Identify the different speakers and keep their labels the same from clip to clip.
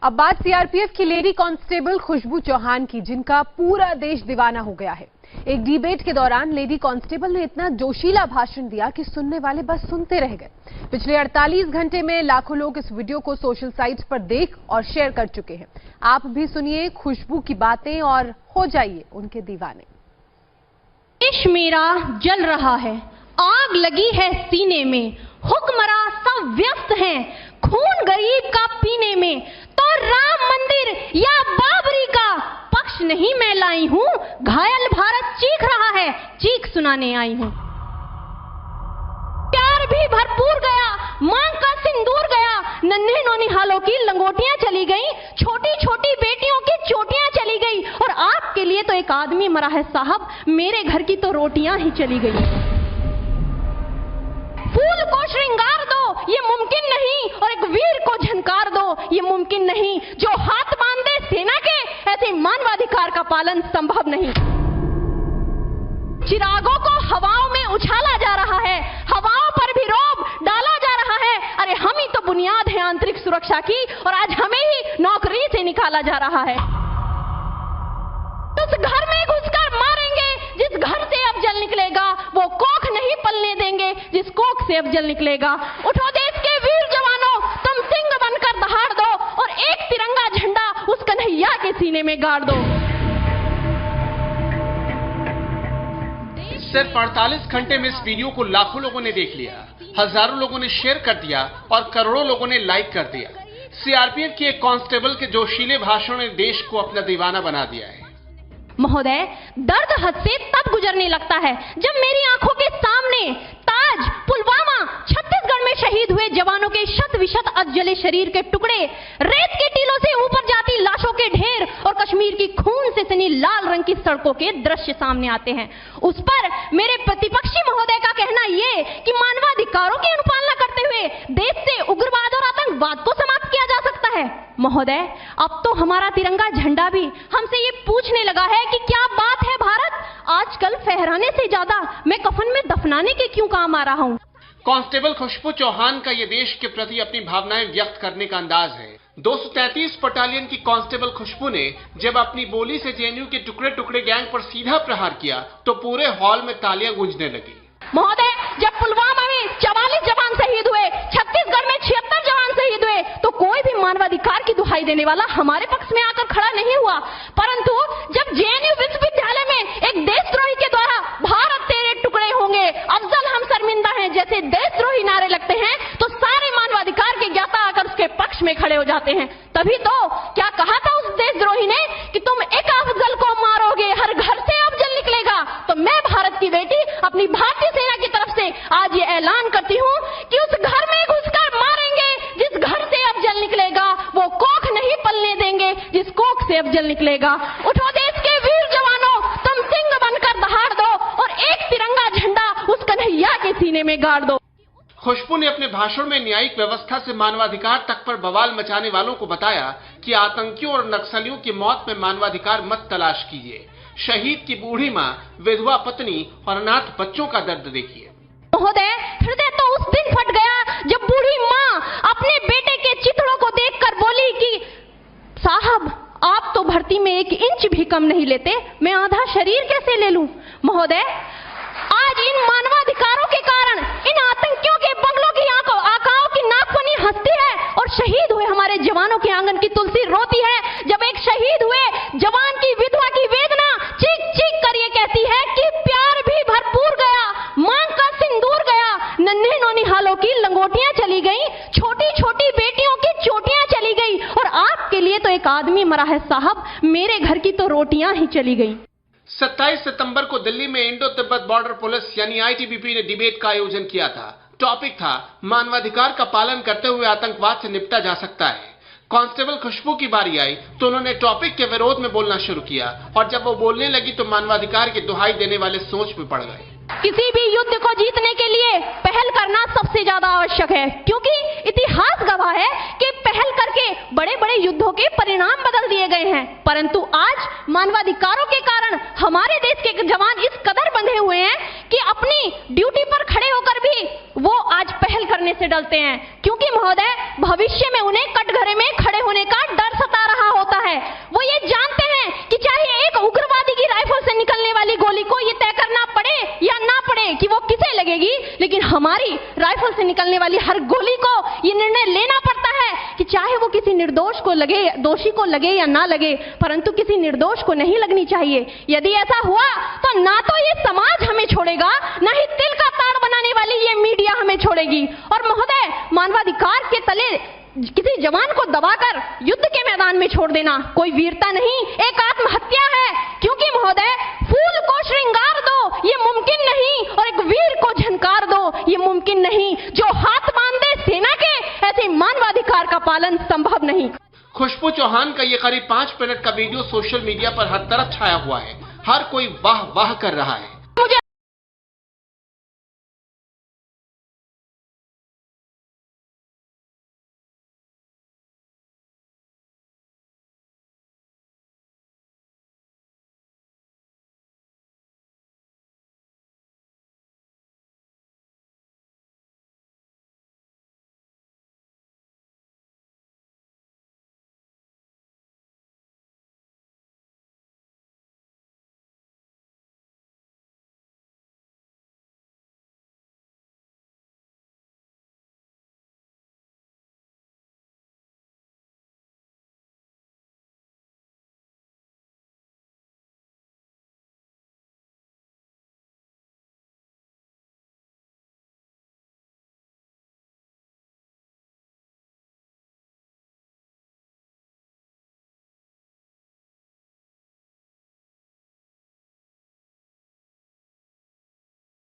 Speaker 1: अब बात सीआरपीएफ की लेडी कांस्टेबल खुशबू चौहान की, जिनका पूरा देश दीवाना हो गया है। एक डिबेट के दौरान लेडी कांस्टेबल ने इतना जोशीला भाषण दिया कि सुनने वाले बस सुनते रह गए। पिछले 48 घंटे में लाखों लोग इस वीडियो को सोशल साइट्स पर देख और शेयर कर चुके हैं। आप भी सुनिए खुशबू की बातें और हो जाइए उनके दीवाने।
Speaker 2: देश मेरा जल रहा है, आग लगी है सीने में, हुक्मरां सब व्यस्त हैं खून गरीब का पीने में, तो राम मंदिर या बाबरी का पक्ष नहीं मैं लाई हूं, घायल भारत चीख रहा है, चीख सुनाने आई हूं। प्यार भी भरपूर गया, मांग का सिंदूर गया, नन्हे नौनिहालों की लंगोटियां चली गई, छोटी छोटी बेटियों की चोटियां चली गई, और आपके लिए तो एक आदमी मरा है साहब, मेरे घर की तो रोटियां ही चली गई। फूल को श्रृंगार दो ये मुमकिन नहीं, और एक वीर को झनकार दो ये मुमकिन नहीं, जो हाथ बांधे सेना के ऐसे मानवाधिकार का पालन संभव नहीं। चिरागों को हवाओं में उछाला जा रहा है, हवाओं पर भी रोब डाला जा रहा है। अरे हम ही तो बुनियाद है आंतरिक सुरक्षा की, और आज हमें ही नौकरी से निकाला जा रहा है। उस घर में घुसकर मारेंगे जिस घर से अब जल निकलेगा, वो कोख नहीं पलने देंगे जिस कोख से अब जल निकलेगा। उठो देश के वीर जवानों, तुम सिंह बनकर दहाड़ दो, और एक तिरंगा झंडा उस कन्हैया के सीने में गाड़ दो।
Speaker 3: सिर्फ 48 घंटे में इस वीडियो को लाखों लोगों ने देख लिया, हजारों लोगों ने शेयर कर दिया और करोड़ों लोगों ने लाइक कर दिया। सीआरपीएफ के एक कांस्टेबल के जोशीले भाषण ने देश को अपना दीवाना बना दिया है।
Speaker 2: महोदय, दर्द हद से तब गुजरने लगता है जब मेरी आंखों के सामने ताज, पुलवामा, छत्तीसगढ़ में शहीद हुए जवानों के शत विशत अधजले शरीर के टुकड़े, रेत के टीलों से ऊपर जाती लाशों के ढेर और कश्मीर की खून से सनी लाल रंग की सड़कों के दृश्य सामने आते हैं। उस पर मेरे प्रतिपक्षी महोदय का कहना ये कि मानवाधिकारों की अनुपालना करते हुए देश से उग्रवाद और आतंकवाद को समाप्त किया जा सकता है। महोदय, अब तो हमारा तिरंगा झंडा भी हमसे ये पूछने लगा है कि क्या बात है भारत, आजकल फहराने से ज्यादा मैं कफन में दफनाने के क्यों काम आ रहा हूँ।
Speaker 3: कांस्टेबल खुशबू चौहान का ये देश के प्रति अपनी भावनाएं व्यक्त करने का अंदाज है। 233 बटालियन की कांस्टेबल खुशबू ने जब अपनी बोली से जेएनयू के टुकड़े टुकड़े गैंग पर सीधा प्रहार किया तो पूरे हॉल में तालियां गूंजने लगी।
Speaker 2: महोदय, जब पुलवामा में 44 जवान शहीद हुए, छत्तीसगढ़ में 76 जवान शहीद हुए, तो कोई भी मानवाधिकार की दुहाई देने वाला हमारे पक्ष में आकर खड़ा नहीं हुआ। परंतु जब जेएनयू विश्वविद्यालय में एक देशद्रोही के द्वारा भारत तेरे टुकड़े होंगे, अफजल हम शर्मिंदा हैं जैसे देशद्रोही नारे लगते हैं, तो सारे मानवाधिकार के ज्ञाता आकर उसके पक्ष में खड़े हो जाते हैं। तभी तो क्या कहा था उस देशद्रोही ने कि तुम एक अफजल को मारोगे, हर घर से अफजल निकलेगा। तो मैं भारत की बेटी अपनी भारतीय सेना की तरफ से आज ये ऐलान करती हूँ कि उस घर में घुसकर मारेंगे जिस घर से अफजल निकलेगा, वो कोख नहीं पलने देंगे जिस कोख से अफजल निकलेगा। उठो देश के वीर जवानों, तुम सिंह बनकर दहाड़ दो, और एक तिरंगा झंडा उस कन्हैया के सीने में गाड़ दो।
Speaker 3: खुशबू ने अपने भाषण में न्यायिक व्यवस्था से मानवाधिकार तक पर बवाल मचाने वालों को बताया कि आतंकियों और नक्सलियों की मौत में मानवाधिकार मत तलाश कीजिए, शहीद की बूढ़ी माँ, विधवा पत्नी और अनाथ बच्चों का दर्द देखिए।
Speaker 2: महोदय, हृदय तो उस दिन फट गया जब बूढ़ी माँ अपने बेटे के चिथड़ों को देखकर बोली कि साहब आप तो भर्ती में 1 इंच भी कम नहीं लेते, मैं आधा शरीर कैसे ले लूं। महोदय, आज इन मानवाधिकारों के कारण इन आतंकियों के बंगलों की आकाओं की नागफनी हंसती है, और शहीद हुए हमारे जवानों के आंगन की तुलसी रोती है। जब एक शहीद हुए जवान की विधवा की वेदना चीख चीख कर ये कहती है कि प्यार भी भरपूर गया, मांग का सिंदूर गया, नन्हे नौनिहालों की लंगोटियां चली गई, छोटी छोटी बेटियों की चोटियां चली गई, और आपके लिए तो एक आदमी मरा है साहब, मेरे घर की तो रोटियां ही चली गई।
Speaker 3: 27 सितंबर को दिल्ली में इंडो तिब्बत बॉर्डर पुलिस यानी आईटीबीपी ने डिबेट का आयोजन किया था। टॉपिक था मानवाधिकार का पालन करते हुए आतंकवाद से निपटा जा सकता है। कांस्टेबल खुशबू की बारी आई तो उन्होंने टॉपिक के विरोध में बोलना शुरू किया, और जब वो बोलने लगी तो मानवाधिकार की दुहाई देने वाले सोच में पड़ गए।
Speaker 2: किसी भी युद्ध को जीतने के लिए पहल करना सबसे ज्यादा आवश्यक है, क्योंकि इतिहास गवाह है कि पहल करके बड़े बड़े युद्धों के परिणाम बदल दिए गए हैं। परंतु आज मानवाधिकारों के कारण हमारे देश के जवान इस कदर बंधे हुए हैं कि अपनी ड्यूटी पर खड़े होकर भी वो आज पहल करने से डरते हैं, क्योंकि महोदय भविष्य में उन्हें कटघरे में खड़े होने का डर हमारी राइफल से निकलने वाली हर गोली को ये निर्णय लेना पड़ता है कि चाहे वो किसी निर्दोष को लगे, दोषी को लगे या ना लगे, परंतु किसी निर्दोष को नहीं लगनी चाहिए। यदि ऐसा हुआ तो ना तो ये समाज हमें छोड़ेगा, ना ही तिल का ताड़ बनाने वाली ये मीडिया हमें छोड़ेगी। और महोदय, मानवाधिकार के तले किसी जवान को दबाकर युद्ध के मैदान में छोड़ देना कोई वीरता नहीं, एक आत्महत्या है। क्योंकि महोदय, फूल को श्रृंगार दो ये मुमकिन नहीं, और एक वीर को झनकार दो ये मुमकिन नहीं। जो हाथ बांध दे सेना के, ऐसे मानवाधिकार का पालन संभव नहीं।
Speaker 3: खुशबू चौहान का ये करीब 5 मिनट का वीडियो सोशल मीडिया पर हर तरफ छाया हुआ है। हर कोई वाह वाह कर रहा है।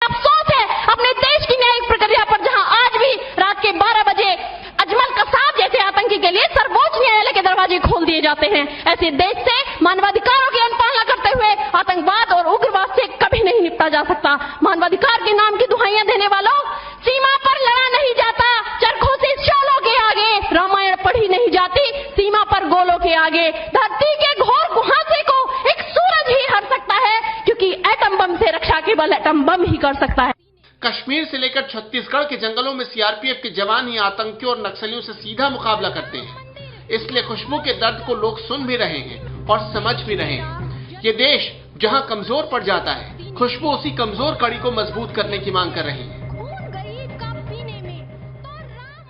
Speaker 2: अफसोस है अपने देश की न्यायिक प्रक्रिया पर, जहां आज भी रात के 12 बजे अजमल कसाब जैसे आतंकी के लिए सर्वोच्च न्यायालय के दरवाजे खोल दिए जाते हैं। ऐसे देश से मानवाधिकारों की अनपालना करते हुए आतंकवाद और उग्रवाद से कभी नहीं निपटा जा सकता। मानवाधिकार के नाम की दुहाइयां देने वालों, सीमा पर लड़ा नहीं जाता चरखों से शोलों के आगे, रामायण पढ़ी नहीं जाती सीमा पर गोलों के आगे। धरती के घोर कुहासे को एक सूरज ही हर सकता है, क्योंकि एटम बम से रक्षा केवल एटम बम ही कर सकता है।
Speaker 3: कश्मीर से लेकर छत्तीसगढ़ के जंगलों में सीआरपीएफ के जवान ही आतंकियों और नक्सलियों से सीधा मुकाबला करते हैं। इसलिए खुशबू के दर्द को लोग सुन भी रहे हैं और समझ भी रहे हैं। ये देश जहां कमजोर पड़ जाता है, खुशबू उसी कमजोर कड़ी को मजबूत करने की मांग कर रही है।